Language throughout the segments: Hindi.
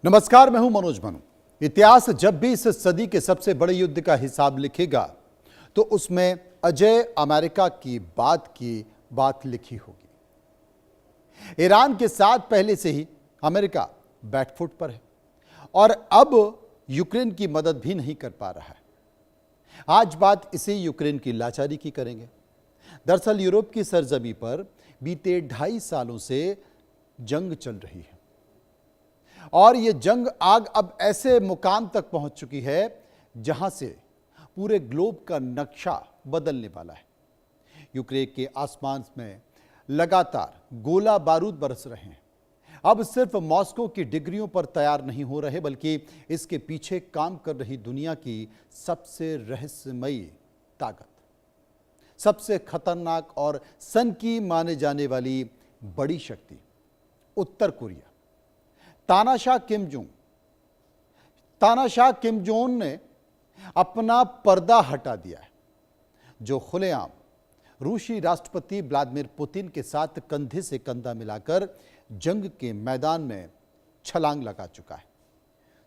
नमस्कार, मैं हूं मनोज मनु। इतिहास जब भी इस सदी के सबसे बड़े युद्ध का हिसाब लिखेगा तो उसमें अजय अमेरिका की बात लिखी होगी। ईरान के साथ पहले से ही अमेरिका बैकफुट पर है और अब यूक्रेन की मदद भी नहीं कर पा रहा है। आज बात इसी यूक्रेन की लाचारी की करेंगे। दरअसल यूरोप की सरजमी पर बीते 2.5 सालों से जंग चल रही है और यह जंग आग अब ऐसे मुकाम तक पहुंच चुकी है जहां से पूरे ग्लोब का नक्शा बदलने वाला है। यूक्रेन के आसमान में लगातार गोला बारूद बरस रहे हैं। अब सिर्फ मॉस्को की डिग्रियों पर तैयार नहीं हो रहे, बल्कि इसके पीछे काम कर रही दुनिया की सबसे रहस्यमयी ताकत, सबसे खतरनाक और सनकी माने जाने वाली बड़ी शक्ति उत्तर कोरिया। तानाशाह किम जोंग ने अपना पर्दा हटा दिया है, जो खुलेआम रूसी राष्ट्रपति व्लादिमीर पुतिन के साथ कंधे से कंधा मिलाकर जंग के मैदान में छलांग लगा चुका है।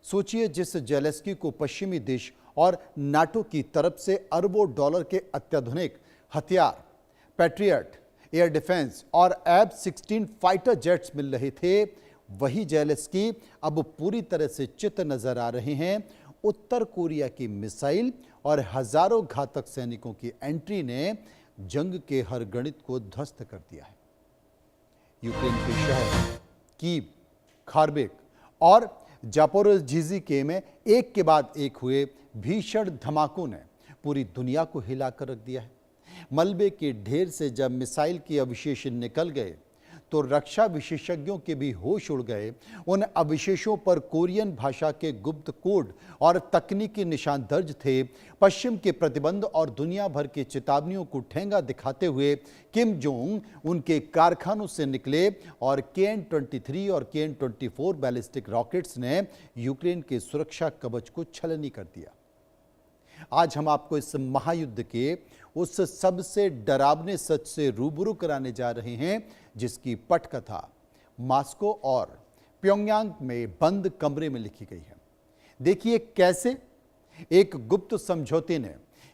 सोचिए, जिस ज़ेलेंस्की को पश्चिमी देश और नाटो की तरफ से अरबों डॉलर के अत्याधुनिक हथियार, पैट्रियट एयर डिफेंस और F-16 फाइटर जेट्स मिल रहे थे, वही ज़ेलेंस्की अब पूरी तरह से चित नजर आ रहे हैं। उत्तर कोरिया की मिसाइल और हजारों घातक सैनिकों की एंट्री ने जंग के हर गणित को ध्वस्त कर दिया है। यूक्रेन के शहर कीव, खार्किव और जापोरिज्हिए में एक के बाद एक हुए भीषण धमाकों ने पूरी दुनिया को हिलाकर रख दिया है। मलबे के ढेर से जब मिसाइल के अवशेष निकल गए तो रक्षा विशेषज्ञों के भी होश उड़ गए। उन अवशेषों पर कोरियन भाषा के गुप्त कोड और तकनीकी निशान दर्ज थे। पश्चिम के प्रतिबंध और दुनिया भर की चेतावनियों को ठेंगा दिखाते हुए किम जोंग उनके कारखानों से निकले और KN-23 और KN-24 बैलिस्टिक रॉकेट्स ने यूक्रेन के सुरक्षा कवच को छलनी कर दिया। आज हम आपको इस महायुद्ध के उस सबसे डरावने सच से रूबरू कराने जा रहे हैं जिसकी पटकथा मॉस्को और प्योंगयांग में बंद कमरे में लिखी गई है। देखिए कैसे एक गुप्त समझौते ने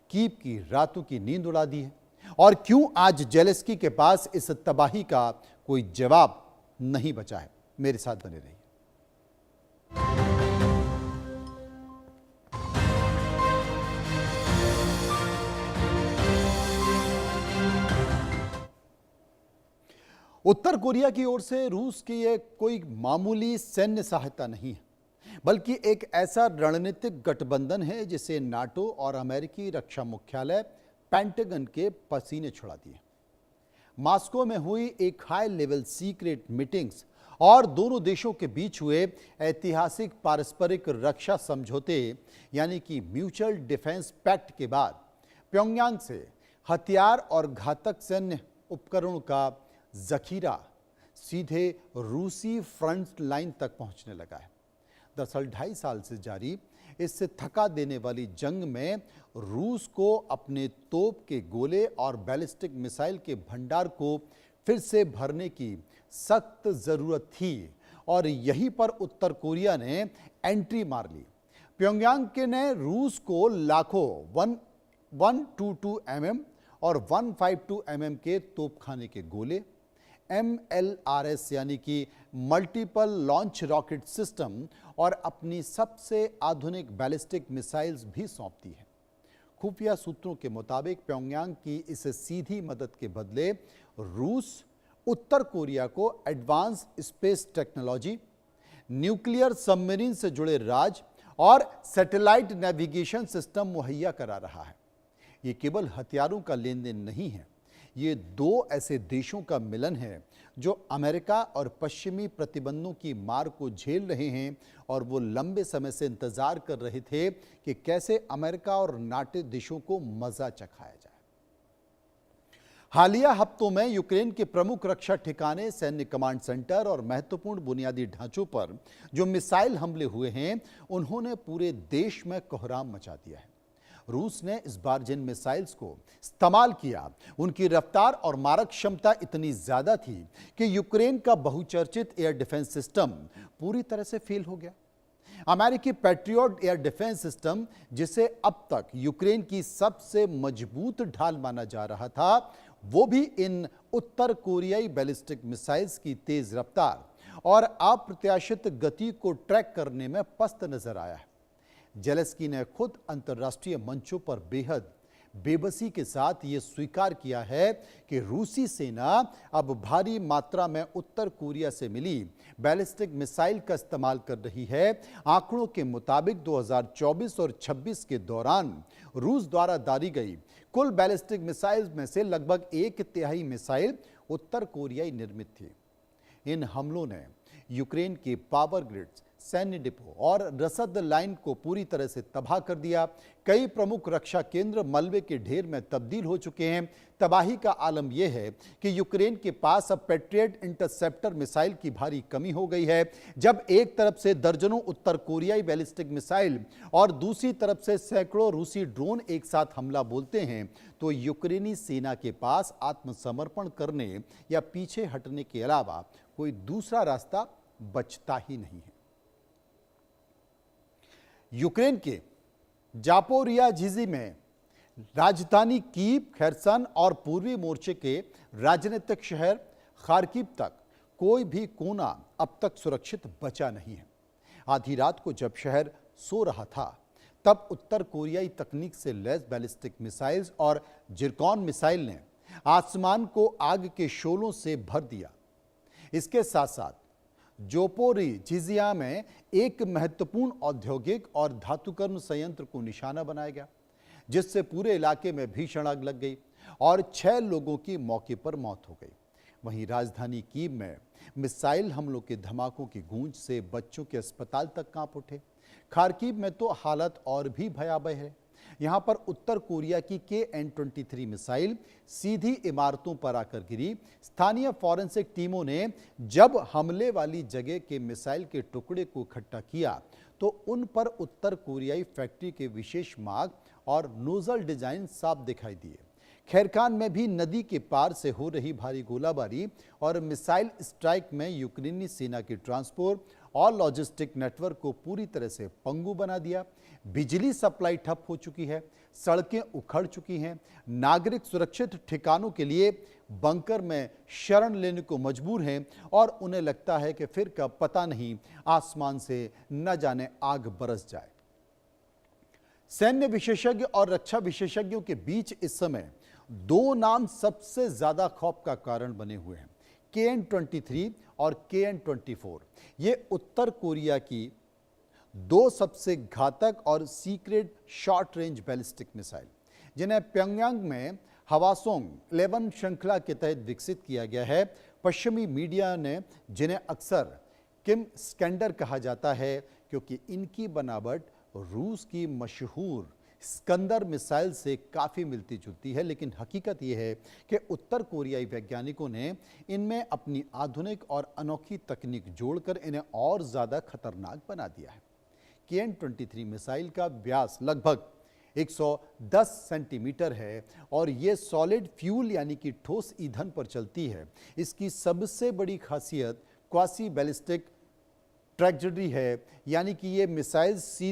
कीव की रातों की नींद उड़ा दी है और क्यों आज ज़ेलेंस्की के पास इस तबाही का कोई जवाब नहीं बचा है। मेरे साथ बने रहिए। उत्तर कोरिया की ओर से रूस की यह कोई मामूली सैन्य सहायता नहीं है, बल्कि एक ऐसा रणनीतिक गठबंधन है जिसे नाटो और अमेरिकी रक्षा मुख्यालय पेंटागन के पसीने छुड़ा दिए। मॉस्को में हुई एक हाई लेवल सीक्रेट मीटिंग्स और दोनों देशों के बीच हुए ऐतिहासिक पारस्परिक रक्षा समझौते यानी कि म्यूचुअल डिफेंस पैक्ट के बाद प्योंगयांग से हथियार और घातक सैन्य उपकरणों का जखीरा सीधे रूसी फ्रंट लाइन तक पहुंचने लगा है। दरअसल 2.5 साल से जारी इससे थका देने वाली जंग में रूस को अपने तोप के गोले और बैलिस्टिक मिसाइल के भंडार को फिर से भरने की सख्त जरूरत थी और यहीं पर उत्तर कोरिया ने एंट्री मार ली। प्योंगयांग के ने रूस को लाखों 122 mm और 152 mm के तोपखाने के गोले, MLRS यानी कि मल्टीपल लॉन्च रॉकेट सिस्टम और अपनी सबसे आधुनिक बैलिस्टिक मिसाइल्स भी सौंप दी है। खुफिया सूत्रों के मुताबिक प्योंगयांग की इस सीधी मदद के बदले रूस उत्तर कोरिया को advance space technology, nuclear submarine से जुड़े राज और सैटेलाइट नेविगेशन सिस्टम मुहैया करा रहा है। ये केवल हथियारों का लेन देन नहीं है, ये दो ऐसे देशों का मिलन है जो अमेरिका और पश्चिमी प्रतिबंधों की मार को झेल रहे हैं और वो लंबे समय से इंतजार कर रहे थे कि कैसे अमेरिका और नाटो देशों को मजा चखाया जाए। हालिया हफ्तों में यूक्रेन के प्रमुख रक्षा ठिकाने, सैन्य कमांड सेंटर और महत्वपूर्ण बुनियादी ढांचों पर जो मिसाइल हमले हुए हैं, उन्होंने पूरे देश में कोहराम मचा दिया है। रूस ने इस बार जिन मिसाइल्स को इस्तेमाल किया, उनकी रफ्तार और मारक क्षमता इतनी ज्यादा थी कि यूक्रेन का बहुचर्चित एयर डिफेंस सिस्टम पूरी तरह से फेल हो गया। अमेरिकी पैट्रियट एयर डिफेंस सिस्टम, जिसे अब तक यूक्रेन की सबसे मजबूत ढाल माना जा रहा था, वो भी इन उत्तर कोरियाई बैलिस्टिक मिसाइल्स की तेज रफ्तार और अप्रत्याशित गति को ट्रैक करने में पस्त नजर आया है। जेलेंस्की ने खुद अंतर्राष्ट्रीय मंचों पर बेहद बेबसी के साथ ये स्वीकार किया है कि रूसी सेना अब भारी मात्रा में उत्तर कोरिया से मिली बैलिस्टिक मिसाइल का इस्तेमाल कर रही है। आंकड़ों के मुताबिक 2024 और 26 के दौरान रूस द्वारा दारी गई कुल बैलिस्टिक मिसाइल में से लगभग 1/3 मिसाइल उत्तर कोरियाई निर्मित थी। इन हमलों ने यूक्रेन के पावर ग्रिड्स, सैन्य डिपो और रसद लाइन को पूरी तरह से तबाह कर दिया। कई प्रमुख रक्षा केंद्र मलबे के ढेर में तब्दील हो चुके हैं। तबाही का आलम यह है कि यूक्रेन के पास अब पैट्रियट इंटरसेप्टर मिसाइल की भारी कमी हो गई है। जब एक तरफ से दर्जनों उत्तर कोरियाई बैलिस्टिक मिसाइल और दूसरी तरफ से सैकड़ों रूसी ड्रोन एक साथ हमला बोलते हैं, तो यूक्रेनी सेना के पास आत्मसमर्पण करने या पीछे हटने के अलावा कोई दूसरा रास्ता बचता ही नहीं है। यूक्रेन के जापोरियाझिजी में राजधानी कीव, खेर्सन और पूर्वी मोर्चे के राजनीतिक शहर खार्किव तक कोई भी कोना अब तक सुरक्षित बचा नहीं है। आधी रात को जब शहर सो रहा था, तब उत्तर कोरियाई तकनीक से लैस बैलिस्टिक मिसाइल्स और जिरकॉन मिसाइल ने आसमान को आग के शोलों से भर दिया। इसके साथ साथ जोपोरिझिजिया में एक महत्वपूर्ण औद्योगिक और धातुकर्म संयंत्र को निशाना बनाया गया, जिससे पूरे इलाके में भीषण आग लग गई और 6 लोगों की मौके पर मौत हो गई। वहीं राजधानी कीव में मिसाइल हमलों के धमाकों की गूंज से बच्चों के अस्पताल तक कांप उठे। खार्किव में तो हालत और भी भयावह है। यहां पर उत्तर कोरिया की KN-23 मिसाइल सीधी इमारतों पर आकर गिरी। स्थानीय फॉरेंसिक टीमों ने जब हमले वाली जगह के मिसाइल के टुकड़े को इकट्ठा किया, तो उन पर उत्तर कोरियाई फैक्ट्री के विशेष मार्क और नोजल डिजाइन साफ दिखाई दिए। खैरकान में भी नदी के पार से हो रही भारी गोलाबारी और मिसाइल स्ट्राइक में यूक्रेनी सेना की ट्रांसपोर्ट और लॉजिस्टिक नेटवर्क को पूरी तरह से पंगु बना दिया। बिजली सप्लाई ठप हो चुकी है, सड़कें उखड़ चुकी हैं, नागरिक सुरक्षित ठिकानों के लिए बंकर में शरण लेने को मजबूर हैं और उन्हें लगता है कि फिर कब पता नहीं आसमान से न जाने आग बरस जाए। सैन्य विशेषज्ञ और रक्षा विशेषज्ञों के बीच इस समय 2 नाम सबसे ज्यादा खौफ का कारण बने हुए हैं, KN-23 और KN-24। ये उत्तर कोरिया की 2 सबसे घातक और secret short range ballistic missile, जिन्हें प्योंगयांग में हवासोंग 11 श्रृंखला के तहत विकसित किया गया है। पश्चिमी मीडिया ने जिन्हें अक्सर किम स्कैंडर कहा जाता है, क्योंकि इनकी बनावट रूस की मशहूर स्कंदर मिसाइल से काफ़ी मिलती जुलती है। लेकिन हकीकत यह है कि उत्तर कोरियाई वैज्ञानिकों ने इनमें अपनी आधुनिक और अनोखी तकनीक जोड़कर इन्हें और ज़्यादा खतरनाक बना दिया है। KN-23 मिसाइल का व्यास लगभग 110 सेंटीमीटर है और ये सॉलिड फ्यूल यानी कि ठोस ईंधन पर चलती है। इसकी सबसे बड़ी खासियत क्वासी बैलिस्टिक ट्रैजेक्टरी है, यानी कि ये मिसाइल सीधे